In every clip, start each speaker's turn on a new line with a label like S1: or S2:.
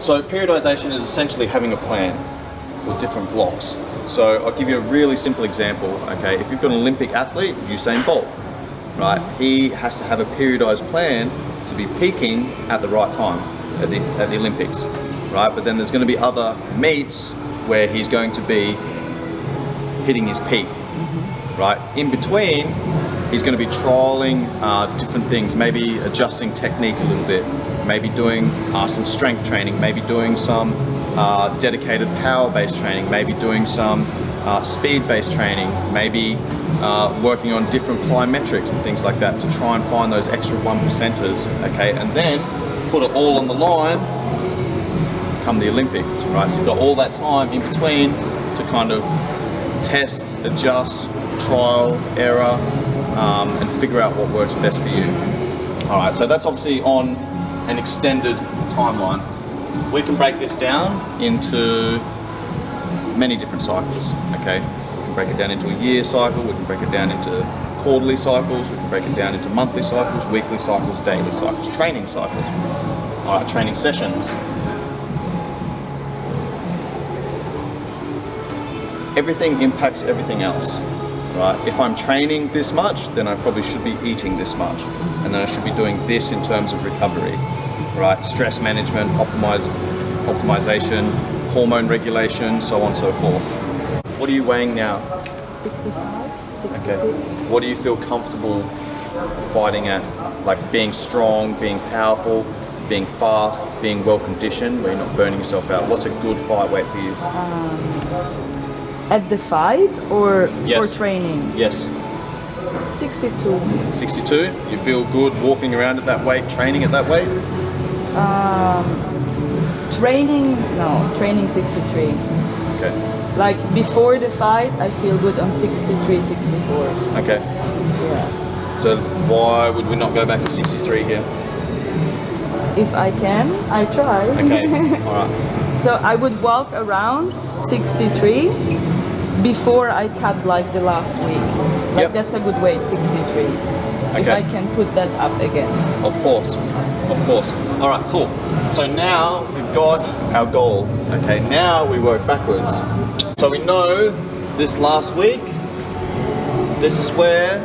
S1: So periodization is essentially having a plan for different blocks. So I'll give you a really simple example, okay? If you've got an Olympic athlete, Usain Bolt, right? He has to have a periodized plan to be peaking at the right time at the Olympics, right? But then there's going to be other meets where he's going to be hitting his peak, right? In between, he's going to be trialing different things, maybe adjusting technique a little bit, maybe doing some strength training, maybe doing some dedicated power-based training, maybe doing some speed-based training, maybe working on different plyometrics and things like that to try and find those extra 1%ers, okay? And then put it all on the line come the Olympics, right? So you've got all that time in between to kind of test, adjust, trial, error, and figure out what works best for you. All right, so that's obviously on an extended timeline. We can break this down into many different cycles, okay? We can break it down into a year cycle, we can break it down into quarterly cycles, we can break it down into monthly cycles, weekly cycles, daily cycles, training cycles. All right, training sessions. Everything impacts everything else, right? If I'm training this much, then I probably should be eating this much. And then I should be doing this in terms of recovery, right? Stress management, optimization, hormone regulation, so on and so forth. What are you weighing now?
S2: 65, 66.
S1: Okay. What do you feel comfortable fighting at? Like being strong, being powerful, being fast, being well conditioned, where you're not burning yourself out. What's a good fight weight for you?
S2: At the fight or
S1: Yes.
S2: for training?
S1: Yes.
S2: 62.
S1: 62? You feel good walking around at that weight, training at that weight?
S2: Training 63.
S1: Okay.
S2: Like before the fight, I feel good on 63, 64.
S1: Okay.
S2: Yeah.
S1: So why would we not go back to 63 here?
S2: If I can, I try.
S1: Okay. All right.
S2: So I would walk around 63 before I cut like the last week. Like
S1: Yep.
S2: that's a good weight, 63. If
S1: Okay.
S2: I can put that up again.
S1: Of course. Of course. All right, cool. So now we've got our goal. Okay, now we work backwards. So we know this last week, this is where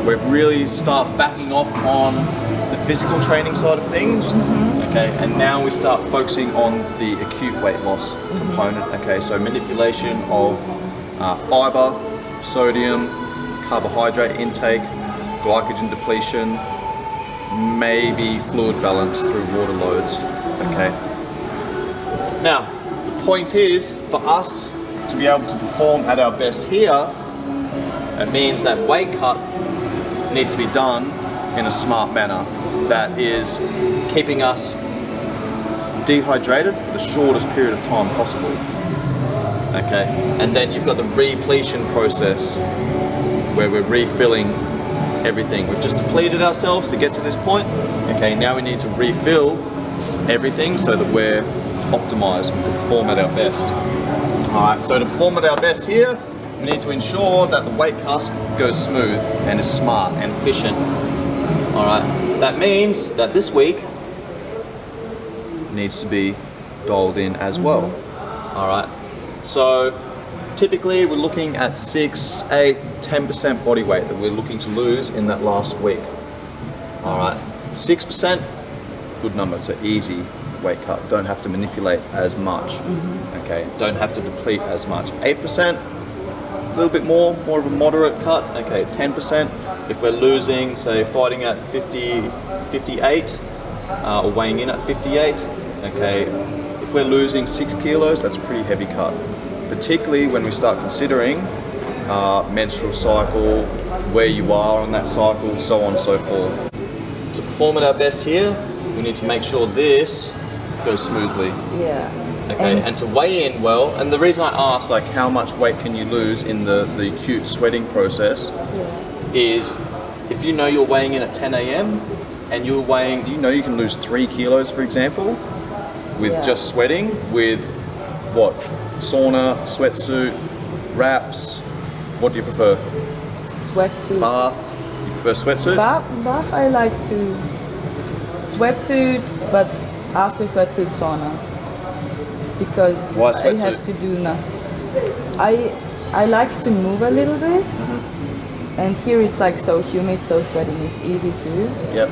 S1: we really start backing off on the physical training side of things. Okay, and now we start focusing on the acute weight loss component. Okay, so manipulation of fiber, sodium, carbohydrate intake, glycogen depletion, maybe fluid balance through water loads. Okay. Now, the point is for us to be able to perform at our best here, it means that weight cut needs to be done in a smart manner that is keeping us dehydrated for the shortest period of time possible. Okay, and then you've got the repletion process where we're refilling everything. We've just depleted ourselves to get to this point. Okay, now we need to refill everything so that we're optimized, we can perform at our best. Alright, so to perform at our best here, we need to ensure that the weight cut goes smooth and is smart and efficient. Alright, that means that this week needs to be dialed in as well. Alright, so typically we're looking at 6, 8, 10% body weight that we're looking to lose in that last week. Alright, 6%, good number, it's an easy weight cut. Don't have to manipulate as much. Okay, don't have to deplete as much. 8%, a little bit more of a moderate cut. Okay, 10%, if we're losing, say fighting at 50, 58, or weighing in at 58, okay, if we're losing 6 kilos, that's a pretty heavy cut. Particularly when we start considering menstrual cycle, where you are on that cycle, so on and so forth. To perform at our best here, we need to make sure this goes smoothly.
S2: Yeah.
S1: Okay, and to weigh in well, and the reason I asked like how much weight can you lose in the acute sweating process is if you know you're weighing in at 10 a.m. and you're weighing, you know you can lose 3 kilos for example with just sweating with what? Sauna, sweatsuit, wraps, what do you prefer?
S2: Sweatsuit.
S1: Bath, you prefer sweatsuit?
S2: Bath I like to sweatsuit, but After sweatsuit sauna, because
S1: Why
S2: I
S1: sweatsuit?
S2: have to do nothing. I like to move a little bit, and here it's like so humid, so sweating is easy too.
S1: Yep.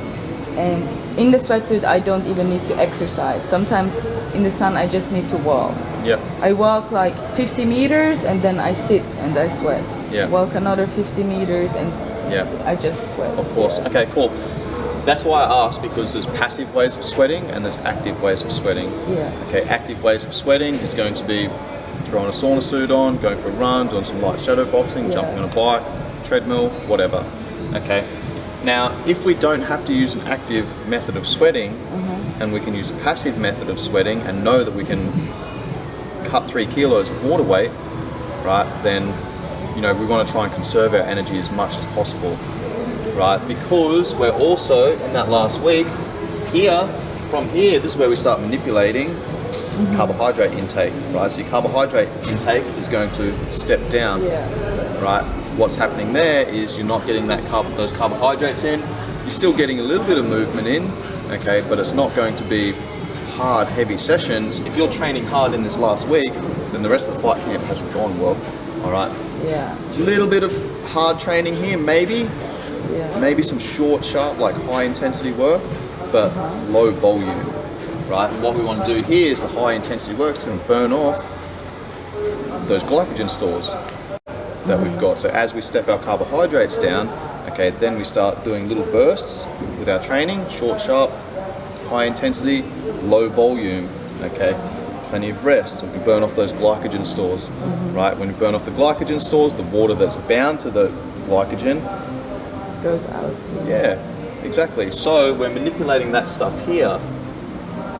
S2: And in the sweatsuit, I don't even need to exercise. Sometimes in the sun, I just need to walk.
S1: Yep.
S2: I walk like 50 meters and then I sit and I sweat.
S1: Yeah.
S2: Walk another 50 meters and
S1: Yeah.
S2: I just sweat.
S1: Of course.
S2: Yeah.
S1: Okay, cool. That's why I asked, because there's passive ways of sweating and there's active ways of sweating.
S2: Yeah.
S1: Okay, active ways of sweating is going to be throwing a sauna suit on, going for a run, doing some light shadow boxing,
S2: Yeah.
S1: jumping on a bike, treadmill, whatever. Okay. Now, if we don't have to use an active method of sweating, and we can use a passive method of sweating and know that we can cut 3 kilos of water weight, right, then, you know, we want to try and conserve our energy as much as possible, right? Because we're also, in that last week, here, from here, this is where we start manipulating carbohydrate intake, right? So your carbohydrate intake is going to step down,
S2: Yeah.
S1: right? What's happening there is you're not getting those carbohydrates in. You're still getting a little bit of movement in, okay, but it's not going to be hard, heavy sessions. If you're training hard in this last week, then the rest of the fight camp hasn't gone well, all right?
S2: Yeah.
S1: A little bit of hard training here, maybe some short, sharp, like high intensity work, but low volume, right? And what we want to do here is the high intensity work is going to burn off those glycogen stores that we've got. So as we step our carbohydrates down, okay, then we start doing little bursts with our training, short, sharp, high intensity, low volume, okay? Plenty of rest, so we can burn off those glycogen stores, right? When we burn off the glycogen stores, the water that's bound to the glycogen,
S2: Goes out.
S1: yeah, exactly. So we're manipulating that stuff here,